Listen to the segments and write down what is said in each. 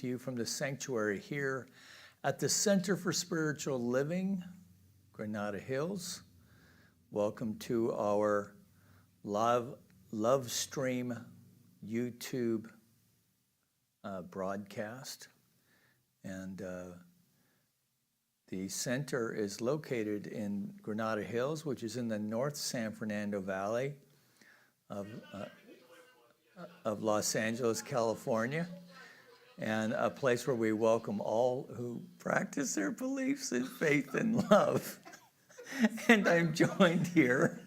to you from the sanctuary here at the Center for Spiritual Living, Granada Hills. Welcome to our Love Stream YouTube broadcast. And the center is located in Granada Hills, which is in the North San Fernando Valley of Los Angeles, California, and a place where we welcome all who practice their beliefs in faith and love. And I'm joined here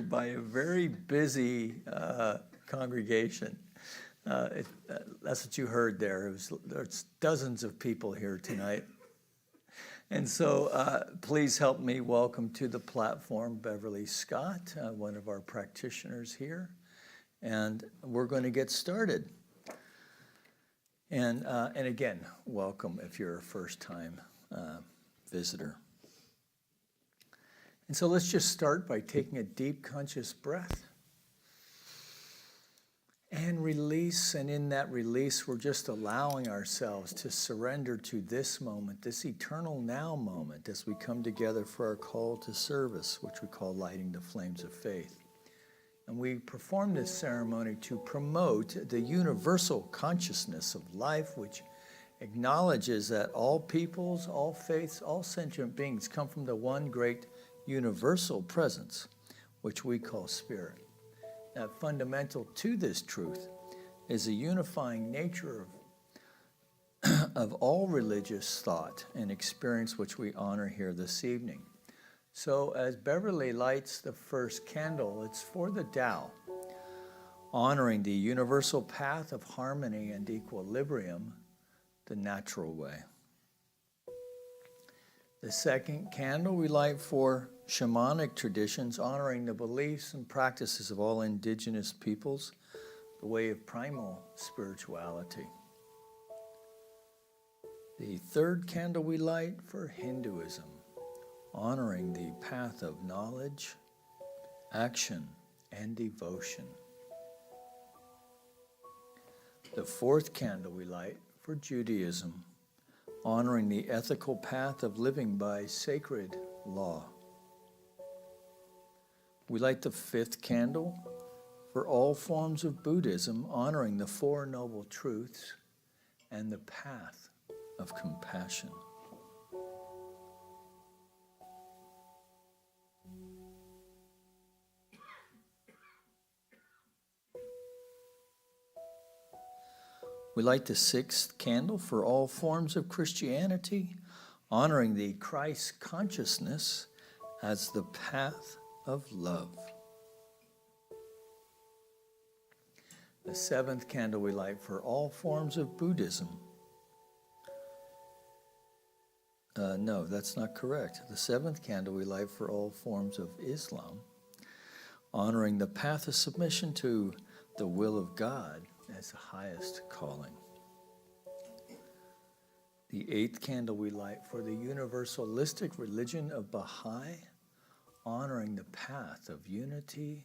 by a very busy congregation. That's what you heard there. There's dozens of people here tonight. And so please help me welcome to the platform Beverly Scott, one of our practitioners here. And we're going to get started. And again, welcome if you're a first-time visitor. And so let's just start by taking a deep conscious breath. And release, and in that release, we're just allowing ourselves to surrender to this moment, this eternal now moment, as we come together for our call to service, which we call lighting the flames of faith. And we perform this ceremony to promote the universal consciousness of life, which acknowledges that all peoples, all faiths, all sentient beings come from the one great universal presence, which we call spirit. Fundamental to this truth is the unifying nature of all religious thought and experience, which we honor here this evening. So as Beverly lights the first candle, it's for the Tao, honoring the universal path of harmony and equilibrium, the natural way. The second candle we light for shamanic traditions, honoring the beliefs and practices of all indigenous peoples, the way of primal spirituality. The third candle we light for Hinduism, honoring the path of knowledge, action, and devotion. The fourth candle we light for Judaism, honoring the ethical path of living by sacred law. We light the fifth candle for all forms of Buddhism, honoring the Four Noble Truths and the path of compassion. We light the sixth candle for all forms of Christianity, honoring the Christ consciousness as the path of love. The seventh candle we light for all forms of Buddhism. No, that's not correct. The seventh candle we light for all forms of Islam, honoring the path of submission to the will of God as the highest calling. The eighth candle we light for the universalistic religion of Baha'i, honoring the path of unity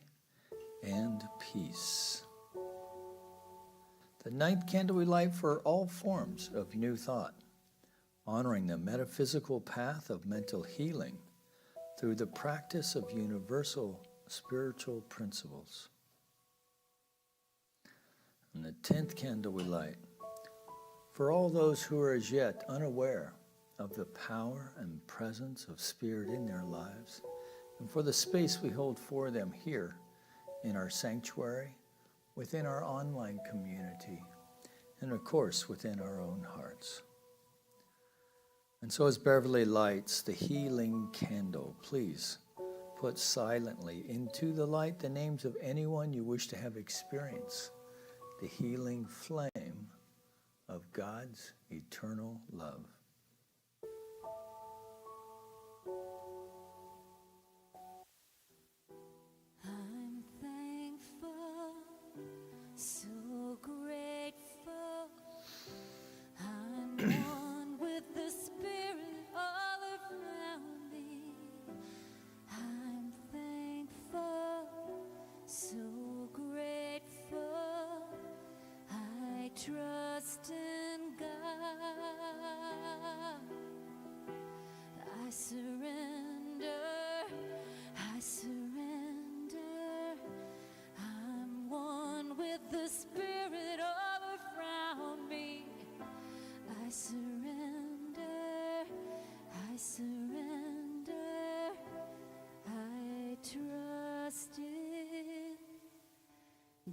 and peace. The ninth candle we light for all forms of new thought, honoring the metaphysical path of mental healing through the practice of universal spiritual principles. And the 10th candle we light for all those who are as yet unaware of the power and presence of spirit in their lives, and for the space we hold for them here in our sanctuary, within our online community, and of course within our own hearts. And so as Beverly lights the healing candle, please put silently into the light the names of anyone you wish to have experience the healing flame of God's eternal love. I'm thankful, so grateful. I'm one with the Spirit all around me. I'm thankful, so grateful. I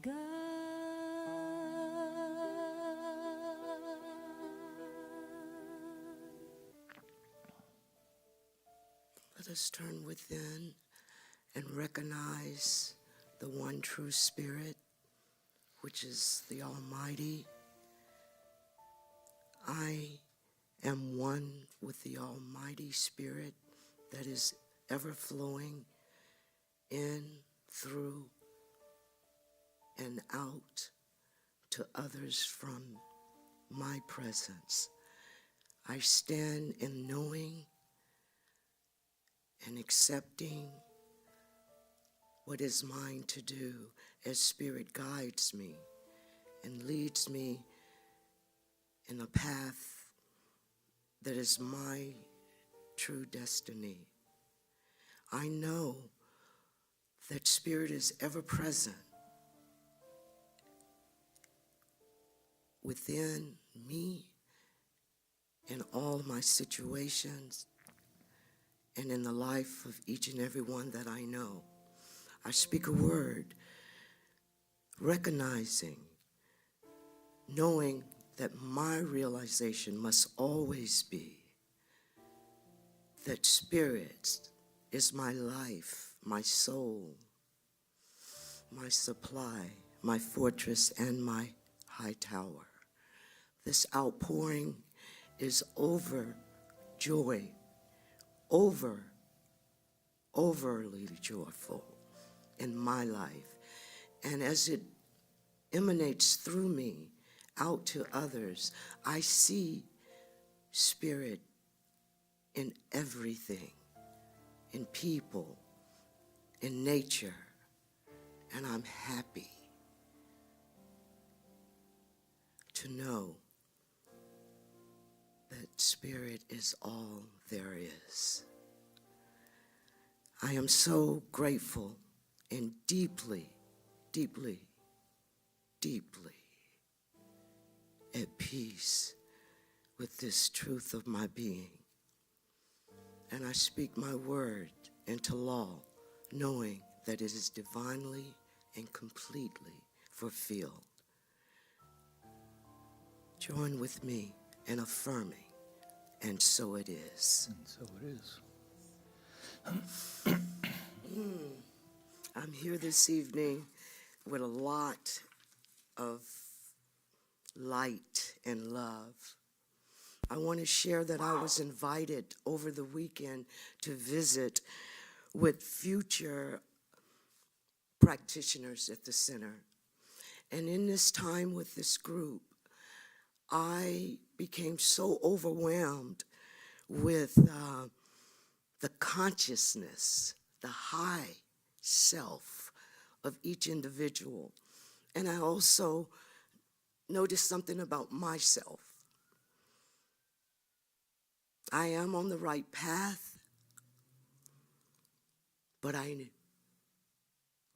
God. Let us turn within and recognize the one true Spirit, which is the Almighty. I am one with the Almighty Spirit that is ever flowing in, through, and out to others from my presence. I stand in knowing and accepting what is mine to do as Spirit guides me and leads me in a path that is my true destiny. I know that Spirit is ever present within me in all my situations and in the life of each and every one that I know. I speak a word, recognizing, knowing that my realization must always be that Spirit is my life, my soul, my supply, my fortress, and my high tower. This outpouring is over joy, overly joyful in my life. And as it emanates through me out to others, I see Spirit in everything, in people, in nature, and I'm happy to know that Spirit is all there is. I am so grateful and deeply, deeply, deeply at peace with this truth of my being. And I speak my word into law, knowing that it is divinely and completely fulfilled. Join with me in affirming, and so it is. And so it is. I'm here this evening with a lot of light and love. I want to share that I was invited over the weekend to visit with future practitioners at the center. And in this time with this group, I became so overwhelmed with the consciousness, the high self of each individual. And I also noticed something about myself. I am on the right path, but I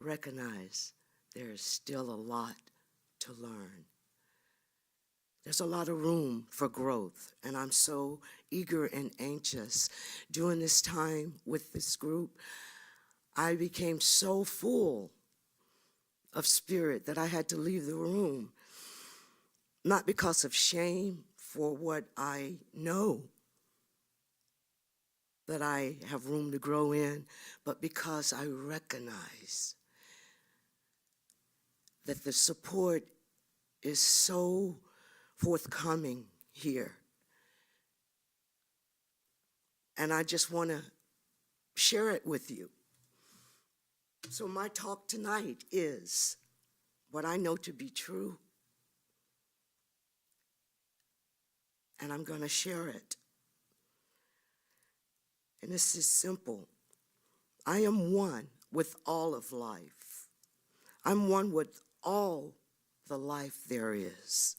recognize there is still a lot to learn. There's a lot of room for growth, and I'm so eager and anxious. During this time with this group, I became so full of Spirit that I had to leave the room, not because of shame for what I know that I have room to grow in, but because I recognize that the support is so forthcoming here. And I just want to share it with you. So my talk tonight is what I know to be true, and I'm going to share it. And this is simple. I am one with all of life. I'm one with all the life there is.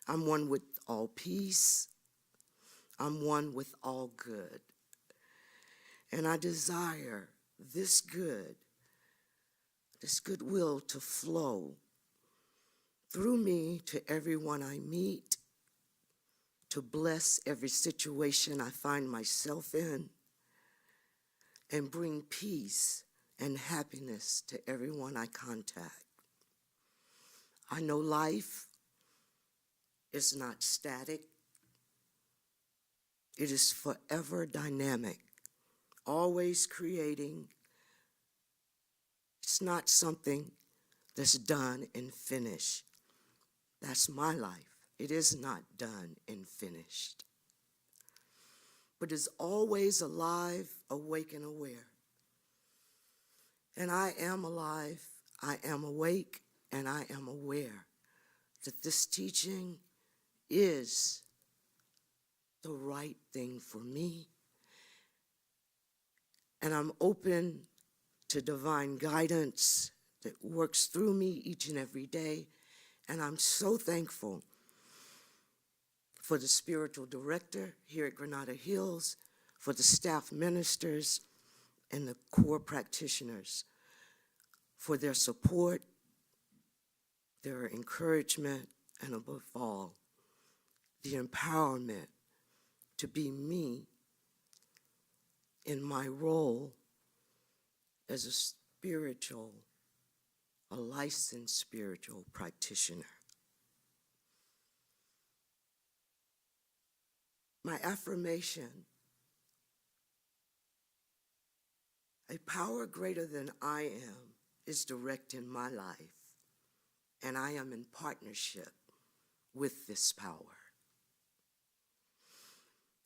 I'm one with all peace. I'm one with all good. And I desire this goodwill to flow through me to everyone I meet, to bless every situation I find myself in, and bring peace and happiness to everyone I contact. I know life is not static. It is forever dynamic, always creating. It's not something that's done and finished. That's my life. It is not done and finished, but is always alive, awake, and aware. And I am alive, I am awake, and I am aware that this teaching is the right thing for me. And I'm open to divine guidance that works through me each and every day. And I'm so thankful for the spiritual director here at Granada Hills, for the staff ministers and the core practitioners, for their support, their encouragement, and above all, the empowerment to be me in my role as a licensed spiritual practitioner. My affirmation: a power greater than I am is directing my life, and I am in partnership with this power.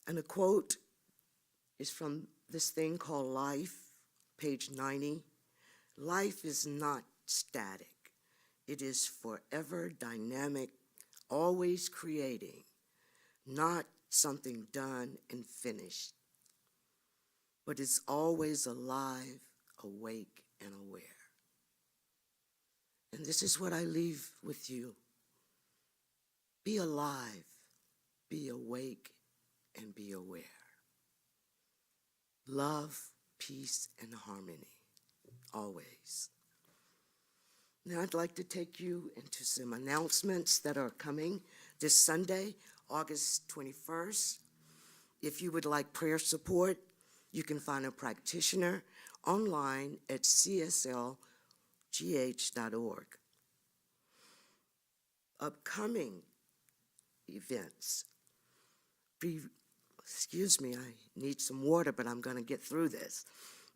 And a quote is from this thing called Life, page 90. Life is not static. It is forever dynamic, always creating, not something done and finished, but is always alive, awake, and aware. And this is what I leave with you. Be alive, be awake, and be aware. Love, peace, and harmony, always. Now I'd like to take you into some announcements that are coming this Sunday, August 21st. If you would like prayer support, you can find a practitioner online at CSLGH.org. Upcoming events. Excuse me, I need some water, but I'm going to get through this.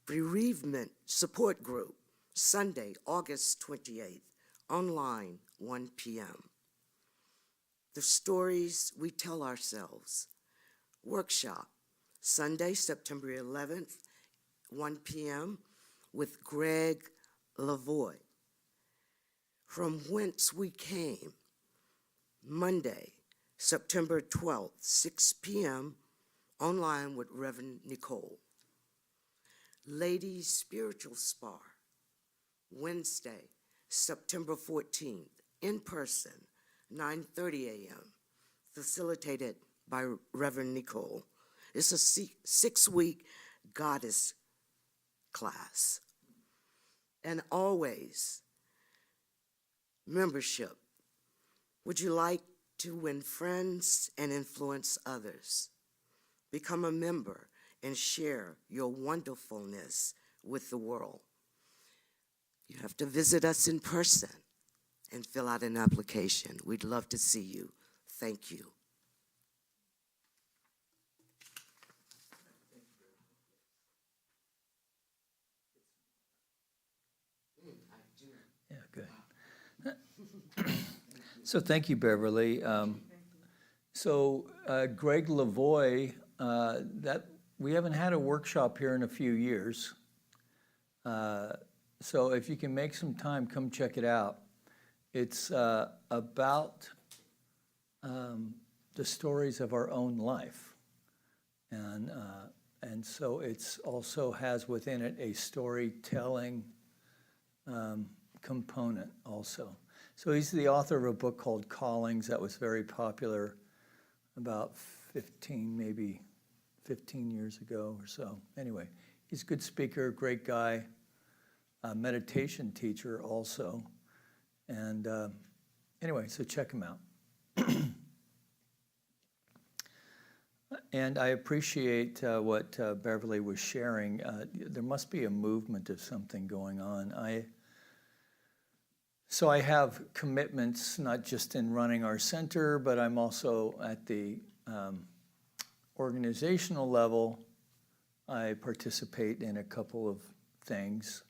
Bereavement Support Group, Sunday, August 28th, online, 1 p.m. The Stories We Tell Ourselves workshop, Sunday, September 11th, 1 p.m. with Greg Lavoie. From Whence We Came, Monday, September 12th, 6 p.m., online with Reverend Nicole. Ladies Spiritual Spar, Wednesday, September 14th, in person, 9:30 a.m., facilitated by Reverend Nicole. It's a 6-week goddess class. And always, membership. Would you like to win friends and influence others? Become a member and share your wonderfulness with the world. You have to visit us in person and fill out an application. We'd love to see you. Thank you. Yeah, good. So thank you, Beverly. Greg Lavoie, that we haven't had a workshop here in a few years. So if you can make some time, come check it out. It's about the stories of our own life. And so it's also has within it a storytelling component also. So he's the author of a book called Callings that was very popular about 15 years ago or so. Anyway, he's a good speaker, great guy, a meditation teacher also. And anyway, so check him out. And I appreciate what Beverly was sharing. There must be a movement of something going on. So I have commitments, not just in running our center, but I'm also at the organizational level. I participate in a couple of things.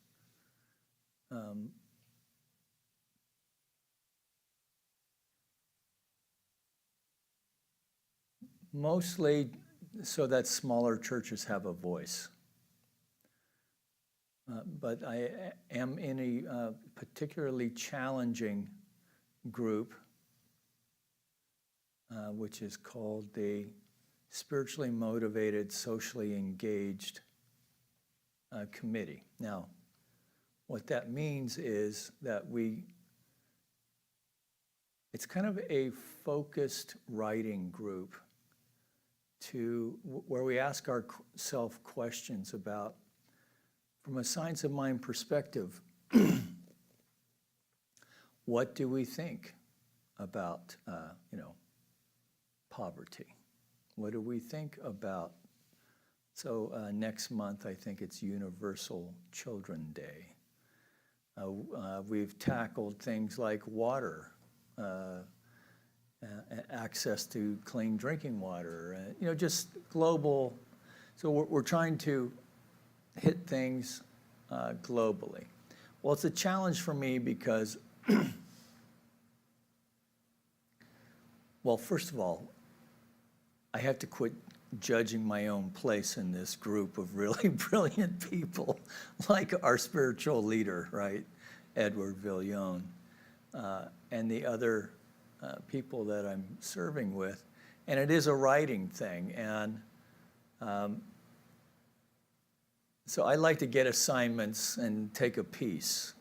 Mostly so that smaller churches have a voice. But I am in a particularly challenging group, which is called the Spiritually Motivated, Socially Engaged Committee. Now, what that means is that it's kind of a focused writing group where we ask ourselves questions about, from a science of mind perspective, what do we think about, poverty? What do we think about? So next month, I think it's Universal Children Day. We've tackled things like water, access to clean drinking water, just global. So we're trying to hit things globally. Well, it's a challenge for me because, well, first of all, I have to quit judging my own place in this group of really brilliant people, like our spiritual leader, right, Edward Villon, and the other people that I'm serving with. And it is a writing thing. And so I like to get assignments and take a piece,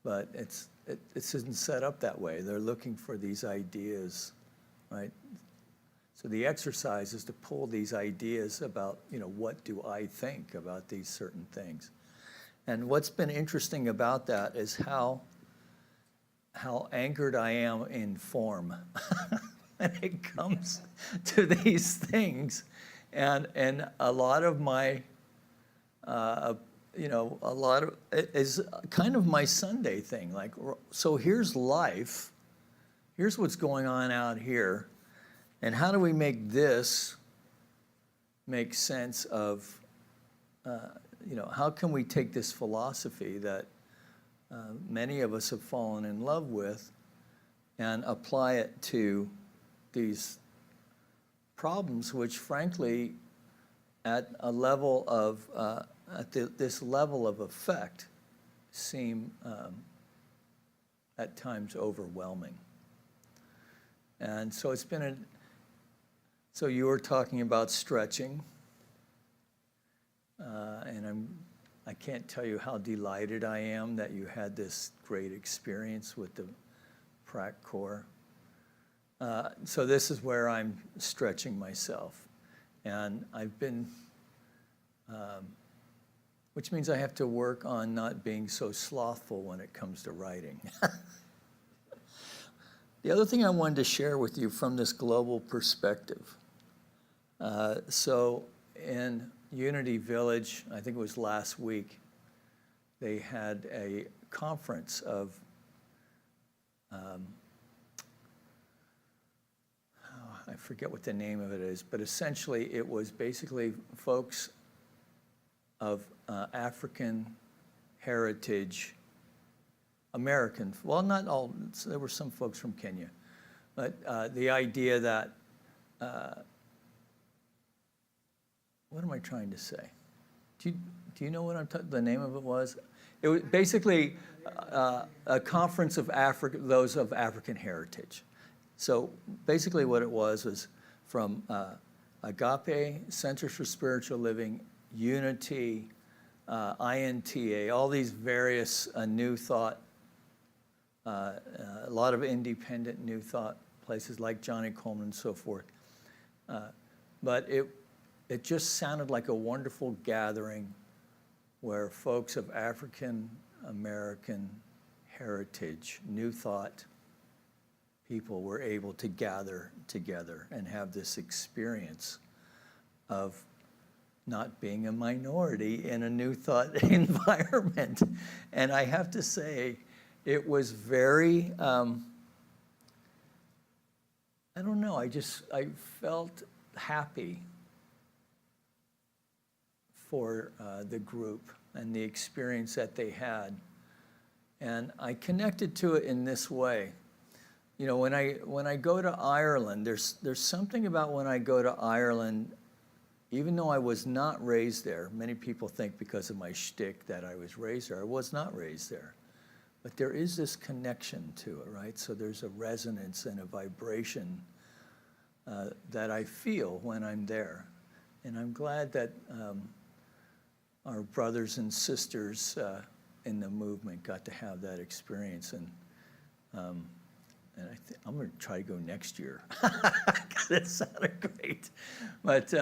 but it isn't set up that way. They're looking for these ideas, right? So the exercise is to pull these ideas about, what do I think about these certain things? And what's been interesting about that is how anchored I am in form when it comes to these things. And a lot of my, a lot of it is kind of my Sunday thing. Like, so here's life. Here's what's going on out here. And how do we make this make sense of, how can we take this philosophy that many of us have fallen in love with and apply it to these problems, which frankly, at a level of, this level of effect, seem at times overwhelming. And so it's been so you were talking about stretching, and I can't tell you how delighted I am that you had this great experience with the Prac Corps. So this is where I'm stretching myself. And I've been, which means I have to work on not being so slothful when it comes to writing. The other thing I wanted to share with you from this global perspective. So in Unity Village, I think it was last week, they had a conference of I forget what the name of it is, but essentially it was basically folks of African heritage, American, well, not all, there were some folks from Kenya, but the idea that, what am I trying to say? Do you know what the name of it was? It was basically a conference of those of African heritage. So basically what it was from Agape, Centers for Spiritual Living, Unity, INTA, all these various New Thought, a lot of independent New Thought places like Johnny Coleman and so forth. But it just sounded like a wonderful gathering where folks of African American heritage, New Thought people were able to gather together and have this experience of not being a minority in a New Thought environment. And I have to say, it was very, I don't know, I felt happy for the group and the experience that they had. And I connected to it in this way. You know, when I go to Ireland, there's something about when I go to Ireland, even though I was not raised there. Many people think because of my shtick that I was raised there. I was not raised there. But there is this connection to it, right? So there's a resonance and a vibration that I feel when I'm there. And I'm glad that our brothers and sisters in the movement got to have that experience. And I'm going to try to go next year. That sounded great. But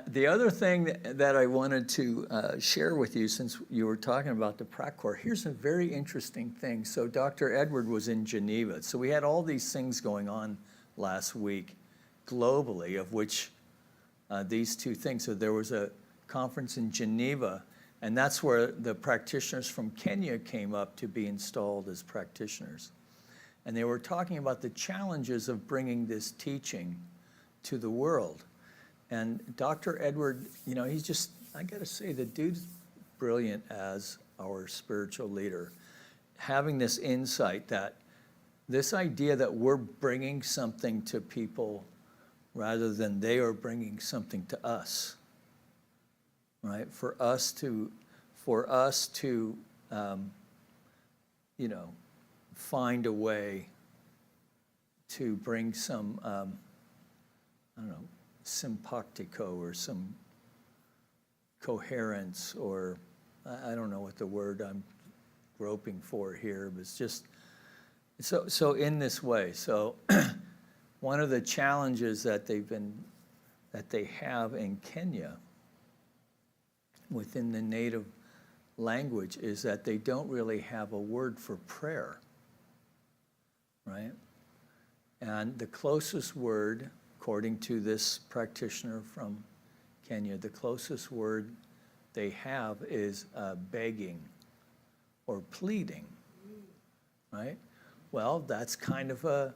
the other thing that I wanted to share with you, since you were talking about the prac corps, here's a very interesting thing. So Dr. Edward was in Geneva. So we had all these things going on last week globally, of which these two things. So there was a conference in Geneva, and that's where the practitioners from Kenya came up to be installed as practitioners. And they were talking about the challenges of bringing this teaching to the world. And Dr. Edward, you know, he's just, I gotta say, the dude's brilliant as our spiritual leader. Having this insight that this idea that we're bringing something to people rather than they are bringing something to us, right? For us to you know, find a way to bring some, I don't know, simpatico or some coherence, or I don't know what the word I'm groping for here, but it's just, so in this way. So one of the challenges that they have in Kenya within the native language is that they don't really have a word for prayer, right? And the closest word, according to this practitioner from Kenya, the closest word they have is begging or pleading, right? Well, that's kind of a,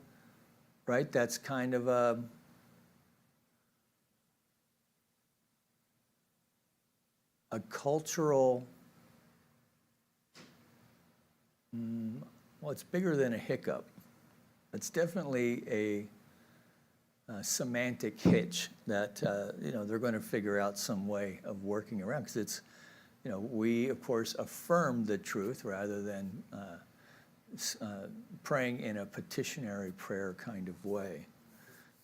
right? That's kind of a cultural, well, it's bigger than a hiccup. It's definitely a semantic hitch that you know, they're going to figure out some way of working around, because it's, you know, we of course affirm the truth rather than praying in a petitionary prayer kind of way.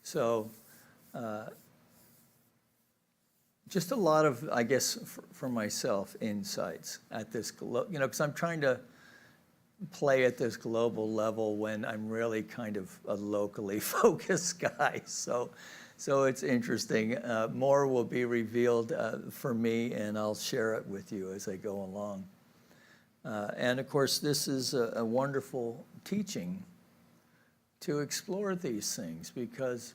So just a lot of, I guess, for myself, insights at this, you know, because I'm trying to play at this global level when I'm really kind of a locally focused guy. So it's interesting. More will be revealed for me, and I'll share it with you as I go along. And of course, this is a wonderful teaching to explore these things, because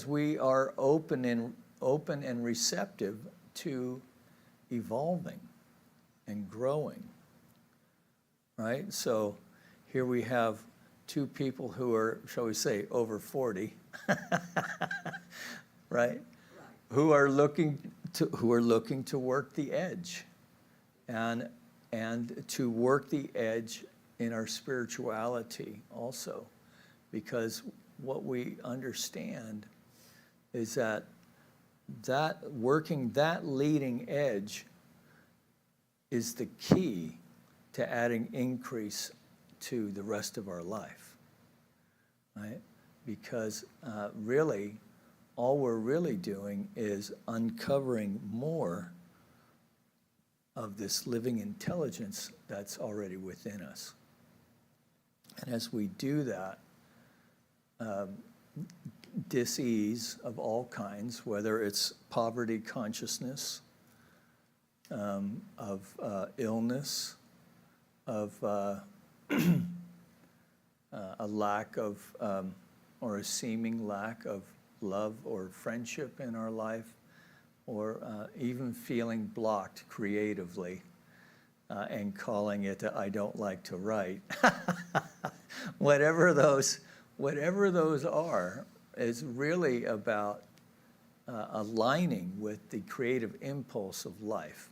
we are open and receptive to evolving and growing, right? So here we have two people who are, shall we say, over 40, right? Who are looking to work the edge, and to work the edge in our spirituality also, because what we understand is that working that leading edge is the key to adding increase to the rest of our life, right? Because really, all we're really doing is uncovering more of this living intelligence that's already within us. And as we do that, dis-ease of all kinds, whether it's poverty consciousness, of illness, of a lack of, or a seeming lack of love or friendship in our life, or even feeling blocked creatively, and calling it I don't like to write. whatever those are, is really about aligning with the creative impulse of life,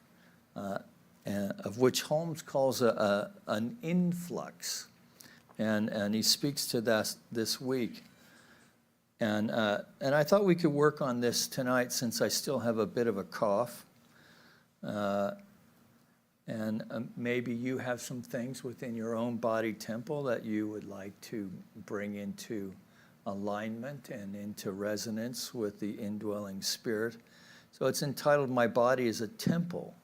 and of which Holmes calls an influx. And he speaks to that this week. And I thought we could work on this tonight since I still have a bit of a cough. And maybe you have some things within your own body temple that you would like to bring into alignment and into resonance with the indwelling spirit. So it's entitled, My Body is a Temple.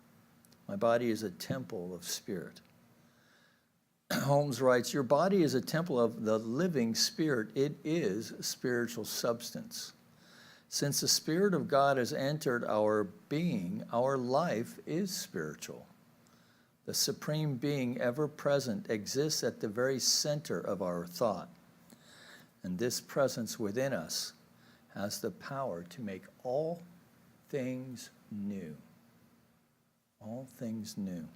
My body is a temple of spirit. Holmes writes, your body is a temple of the living spirit. It is spiritual substance. Since the Spirit of God has entered our being, our life is spiritual. The Supreme Being, ever present, exists at the very center of our thought. And this presence within us has the power to make all things new. All things new.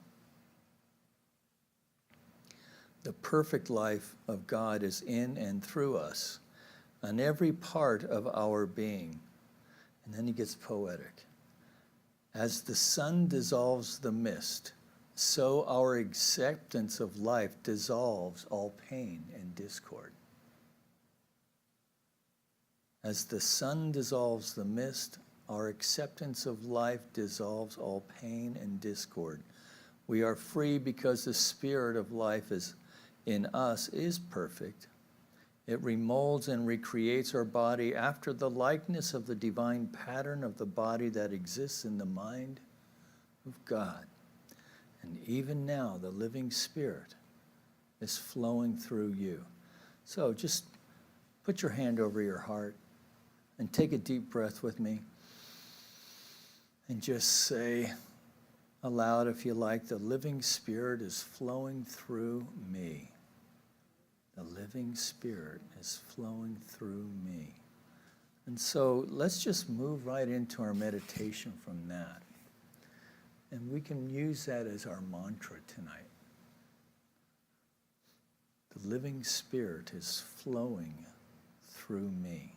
The perfect life of God is in and through us, on every part of our being. And then he gets poetic. As the sun dissolves the mist, so our acceptance of life dissolves all pain and discord. As the sun dissolves the mist, our acceptance of life dissolves all pain and discord. We are free because the spirit of life in us is perfect. It remolds and recreates our body after the likeness of the divine pattern of the body that exists in the mind of God. And even now, the living spirit is flowing through you. So just put your hand over your heart and take a deep breath with me. And just say aloud, if you like, the living spirit is flowing through me. The living spirit is flowing through me. And so let's just move right into our meditation from that. And we can use that as our mantra tonight. The living spirit is flowing through me.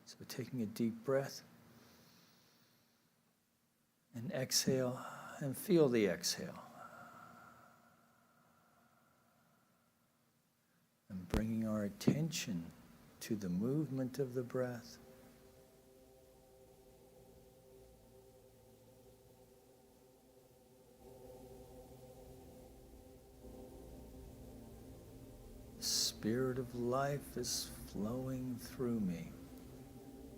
So taking a deep breath and exhale, and feel the exhale. And bringing our attention to the movement of the breath. The spirit of life is flowing through me.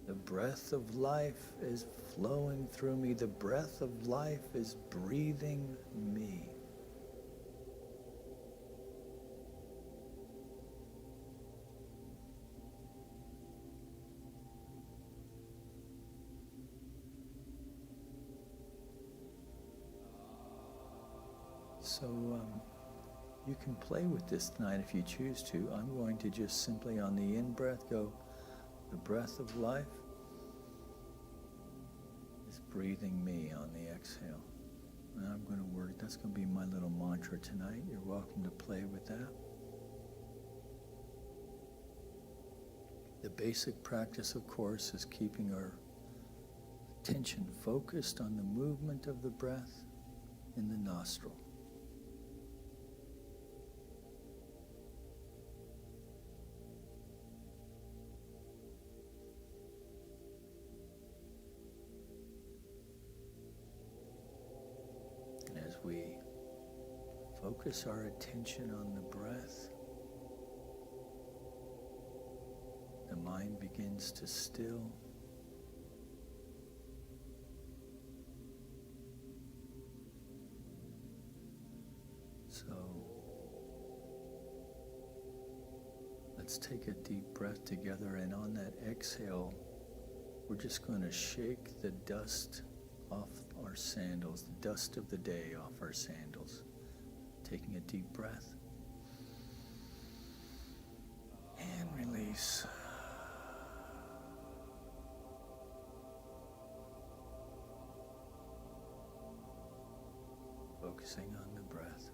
The breath of life is flowing through me. The breath of life is breathing me. So you can play with this tonight if you choose to. I'm going to just simply on the in-breath go, the breath of life is breathing me on the exhale. And I'm going to work, that's going to be my little mantra tonight. You're welcome to play with that. The basic practice, of course, is keeping our attention focused on the movement of the breath in the nostril. We focus our attention on the breath, the mind begins to still. So let's take a deep breath together, and on that exhale, we're just going to shake the dust off our sandals, the dust of the day off our sandals. Taking a deep breath. And release. Focusing on the breath.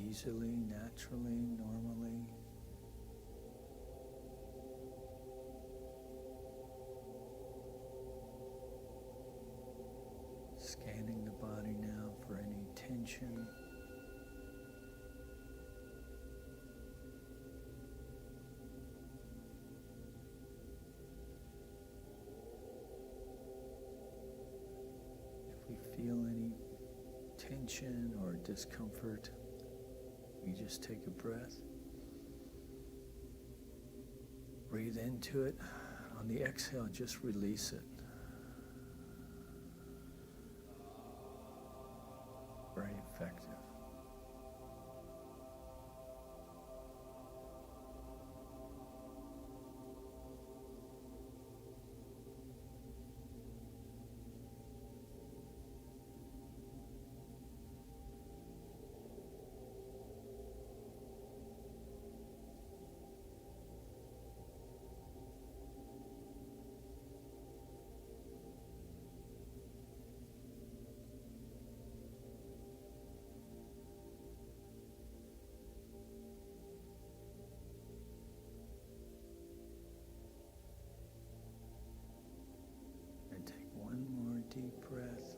easily, naturally, normally. Scanning the body now for any tension. If we feel any tension or discomfort, we just take a breath. Breathe into it. On the exhale, just release it. Very effective. Deep breath,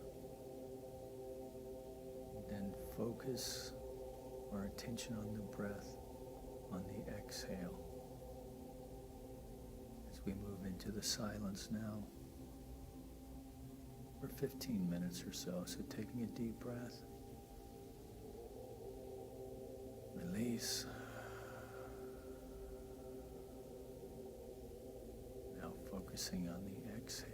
and then focus our attention on the breath, on the exhale. As we move into the silence now for 15 minutes or so. So taking a deep breath, release. Now focusing on the exhale.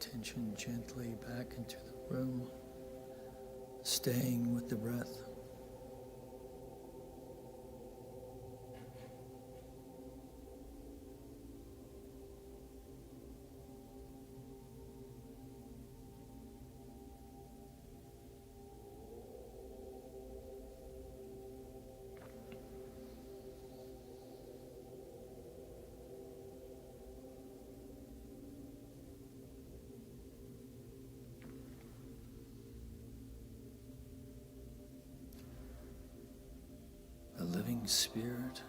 attention gently back into the room, staying with the breath. The living Spirit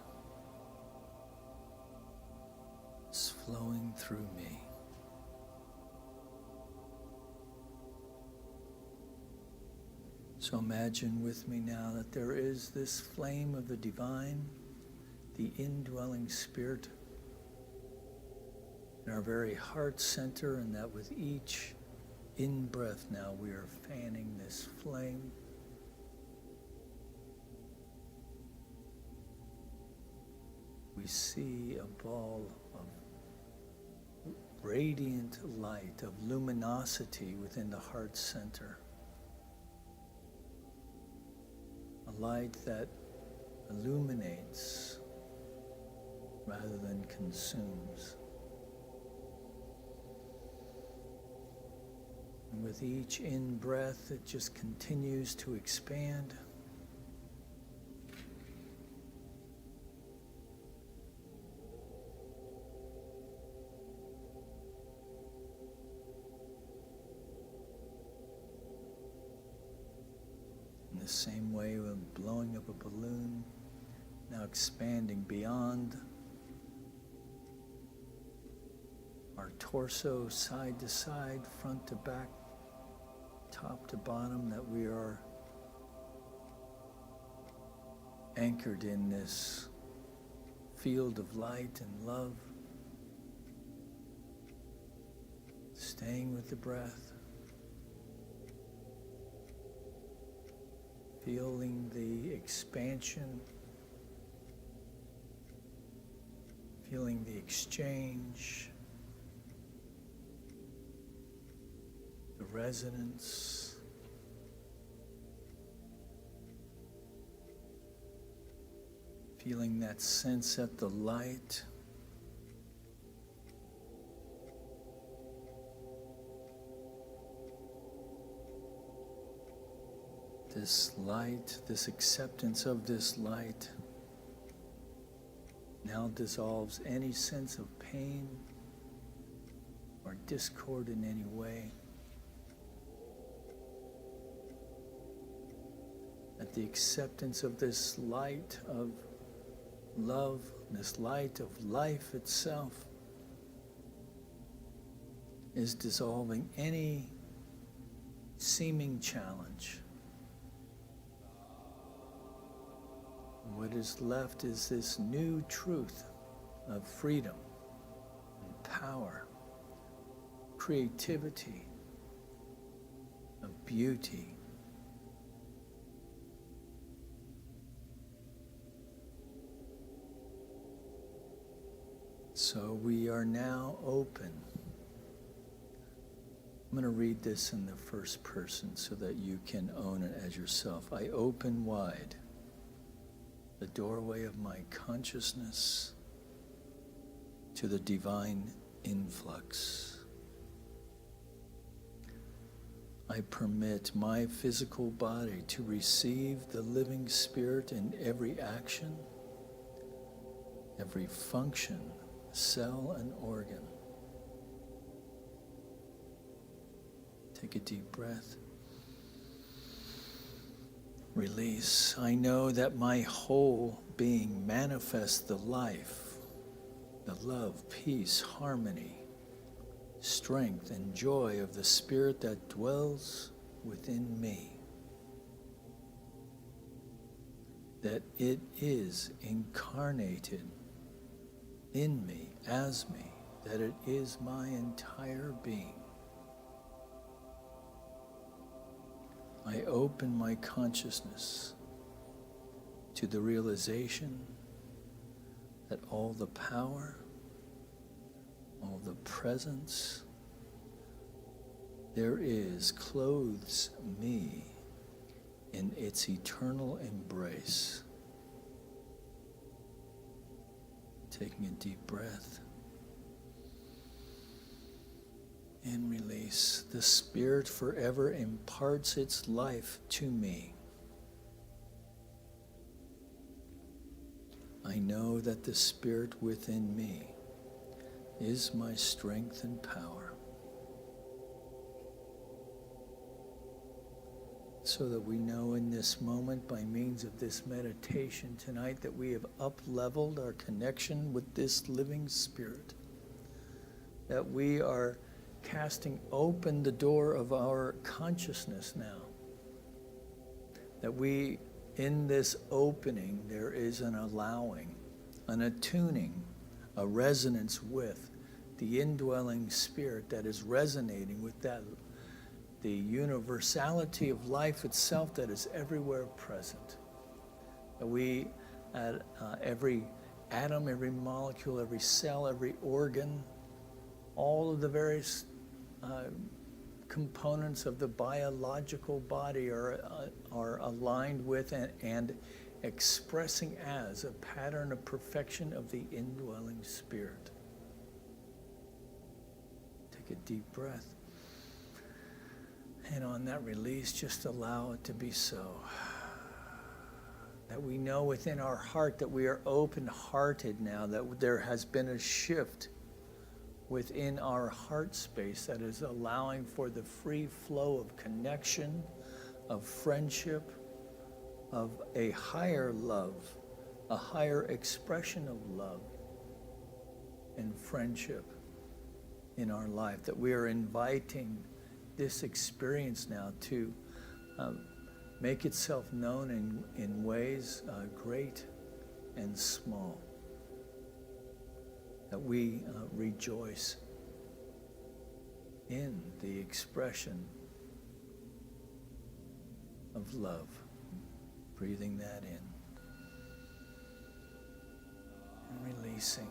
is flowing through me. So imagine with me now that there is this flame of the divine, the indwelling Spirit in our very heart center, and that with each in-breath now we are fanning this flame. We see a ball of radiant light, of luminosity within the heart center. A light that illuminates rather than consumes. And with each in-breath, it just continues to expand. In the same way, when blowing up a balloon, now expanding beyond our torso, side to side, front to back, top to bottom, that we are anchored in this field of light and love, staying with the breath, feeling the expansion, feeling the exchange, the resonance, feeling that sense at the light, this light, this acceptance of this light now dissolves any sense of pain or discord in any way. That the acceptance of this light of love, this light of life itself, is dissolving any seeming challenge. What is left is this new truth of freedom and power, creativity, of beauty. So we are now open. I'm going to read this in the first person so that you can own it as yourself. I open wide the doorway of my consciousness to the divine influx. I permit my physical body to receive the living Spirit in every action, every function, cell and organ. Take a deep breath. Release. I know that my whole being manifests the life, the love, peace, harmony, strength, and joy of the Spirit that dwells within me. That it is incarnated in me, as me, that it is my entire being. I open my consciousness to the realization that all the power, all the presence, there is clothes me in its eternal embrace. Taking a deep breath and release. The Spirit forever imparts its life to me. I know that the Spirit within me is my strength and power. So that we know in this moment, by means of this meditation tonight, that we have up-leveled our connection with this living Spirit. That we are casting open the door of our consciousness now. That we, in this opening, there is an allowing, an attuning, a resonance with the indwelling Spirit that is resonating with that, the universality of life itself that is everywhere present. That we, at every atom, every molecule, every cell, every organ, all of the various components of the biological body are aligned with and expressing as a pattern of perfection of the indwelling Spirit. Take a deep breath. And on that release, just allow it to be so. That we know within our heart that we are open-hearted now, that there has been a shift within our heart space that is allowing for the free flow of connection, of friendship, of a higher love, a higher expression of love and friendship in our life. That we are inviting this experience now to make itself known in ways great and small. That we rejoice in the expression of love. Breathing that in and releasing.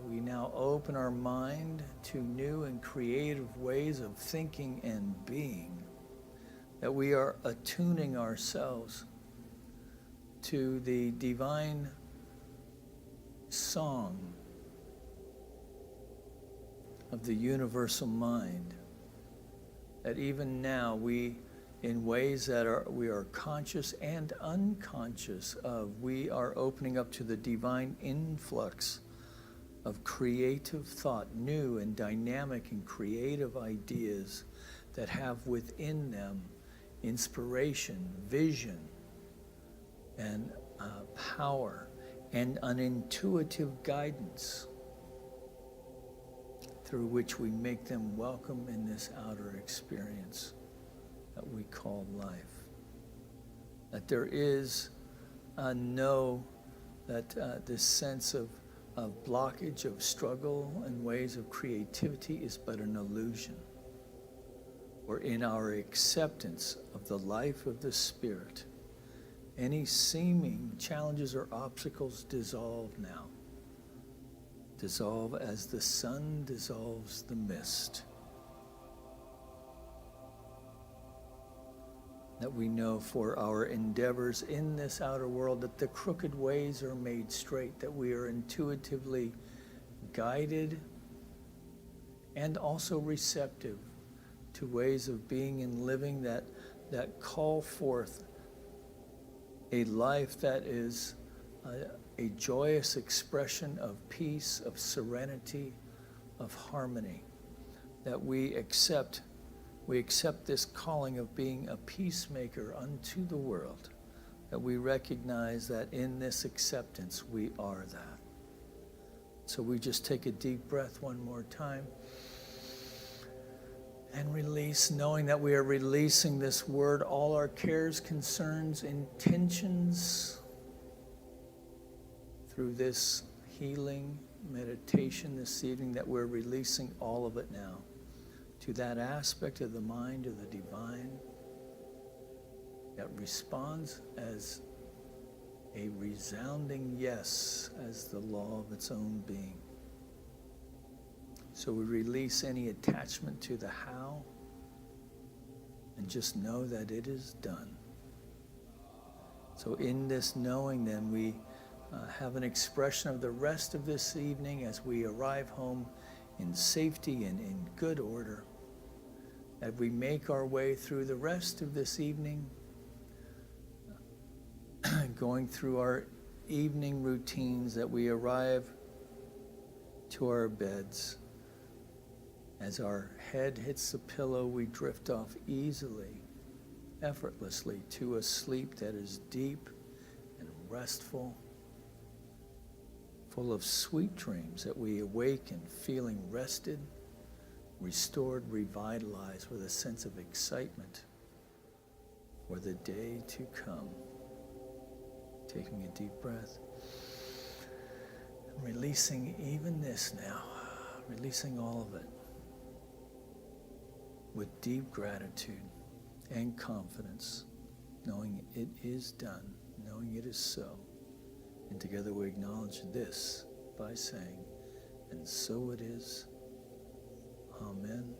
We now open our mind to new and creative ways of thinking and being. That we are attuning ourselves to the divine song of the universal mind. That even now we, in ways that we are conscious and unconscious of, we are opening up to the divine influx of creative thought, new and dynamic and creative ideas that have within them inspiration, vision, and power, and an intuitive guidance through which we make them welcome in this outer experience that we call life. That there is this sense of blockage, of struggle, and ways of creativity is but an illusion. Or in our acceptance of the life of the Spirit, any seeming challenges or obstacles dissolve now. Dissolve as the sun dissolves the mist. That we know for our endeavors in this outer world that the crooked ways are made straight, that we are intuitively guided and also receptive to ways of being and living that call forth a life that is a joyous expression of peace, of serenity, of harmony. That we accept this calling of being a peacemaker unto the world. That we recognize that in this acceptance we are that. So we just take a deep breath one more time and release, knowing that we are releasing this word, all our cares, concerns, intentions, through this healing meditation this evening, that we're releasing all of it now to that aspect of the mind of the divine that responds as a resounding yes as the law of its own being. So we release any attachment to the how and just know that it is done. So in this knowing, then, we have an expression of the rest of this evening as we arrive home in safety and in good order. As we make our way through the rest of this evening, going through our evening routines, that we arrive to our beds. As our head hits the pillow, we drift off easily, effortlessly, to a sleep that is deep and restful, full of sweet dreams, that we awaken feeling rested, restored, revitalized, with a sense of excitement for the day to come. Taking a deep breath, and releasing even this now, releasing all of it with deep gratitude and confidence, knowing it is done, knowing it is so. And together we acknowledge this by saying, and so it is. Amen.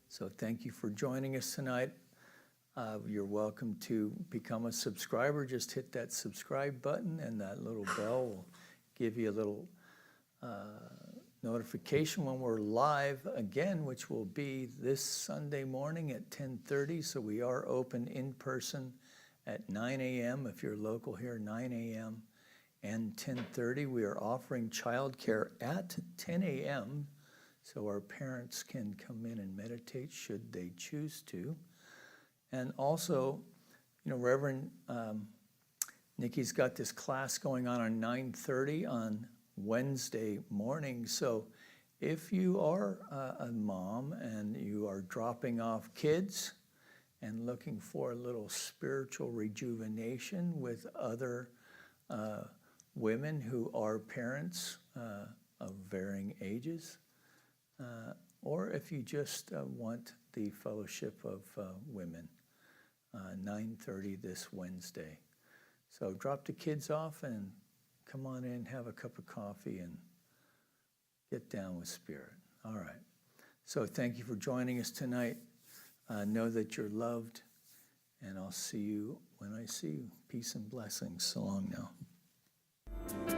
So thank you for joining us tonight. You're welcome to become a subscriber. Just hit that subscribe button, and that little bell will give you a little notification when we're live again, which will be this Sunday morning at 10:30. So we are open in person at 9 a.m. if you're local here, 9 a.m. and 10:30. We are offering childcare at 10 a.m. so our parents can come in and meditate should they choose to. And also, Reverend Nikki's got this class going on 9:30 on Wednesday morning. So if you are a mom and you are dropping off kids and looking for a little spiritual rejuvenation with other women who are parents of varying ages, or if you just want the fellowship of women, 9:30 this Wednesday. So drop the kids off and come on in, have a cup of coffee, and get down with Spirit. All right. So thank you for joining us tonight. Know that you're loved, and I'll see you when I see you. Peace and blessings. So long now.